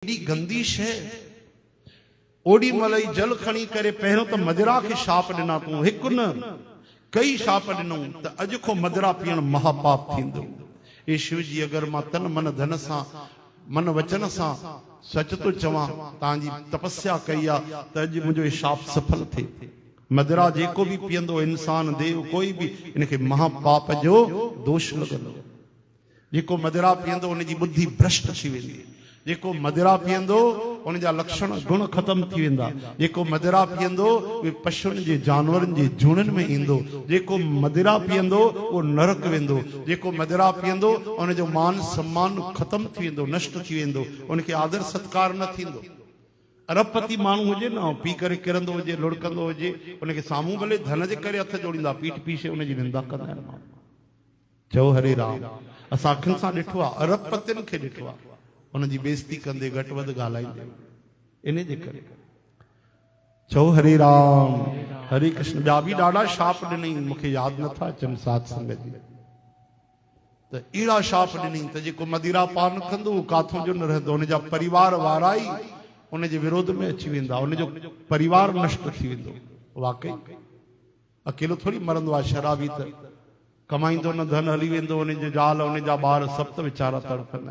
एडी गंदी शइ। ओडी मलई जल खणी करे पहिरियों त मदिरा खे शाप ॾिना तूं, हिकु न कई शाप ॾिनऊं त अॼु खां मदिरा पीअण महापाप थींदो। ए शिव जी, अगरि मां तन मन धन सां मन वचन सां सच तो चवां, तव्हांजी तपस्या कई आहे त अॼु मुंहिंजो शाप सफल थिए। मदिरा जेको भी पीअंदो, इंसान देव कोई भी, इनखे महापाप जो दोष लॻंदो। जेको मदिरा पीअंदो उनजी बुद्धि भ्रष्ट थी वेंदी। जेको मदिरा पीअंदो उनजा लक्षण गुण ख़त्म थी वेंदा। जेको मदिरा पीअंदो उहे पशुनि जे जानवरनि जे झुंडनि में ईंदो। जेको मदिरा पीअंदो उहो नरक वेंदो। जेको मदिरा पीअंदो उनजो मान सम्मान ख़त्म थी वेंदो, नष्ट थी वेंदो, उनखे आदर सत्कार न थींदो। अरबपति माण्हू हुजे न, पी करे किरंदो हुजे, लुड़कंदो हुजे, उनखे साम्हूं भले धन जे करे हथ जोड़ींदा, पीठ पीछे उनजी निंदा कंदा आहिनि माण्हू। चओ हरे राम। असां अखियुनि सां ॾिठो आहे, अरबपतियुनि खे ॾिठो आहे, उनजी बेइज़ती कंदे घटि वधि ॻाल्हाईंदे। इन जे करे चओ हरे राम हरे कृष्ण। ॿिया बि ॾाढा शाप ॾिनई, मूंखे यादि नथा अचनि साध संगत जी। त अहिड़ा शाप ॾिनई त जेको मदिरा पान कंदो उहो काथों जो न रहंदो, उनजा परिवार वारा ई उनजे विरोध में अची वेंदा, उनजो परिवार नष्ट थी वेंदो। वाकई अकेलो थोड़ी मरंदो आहे शराबी, त कमाईंदो न धन हली वेंदो, उनजो ज़ाल उनजा ॿार सभु त वीचारा तड़पंदा।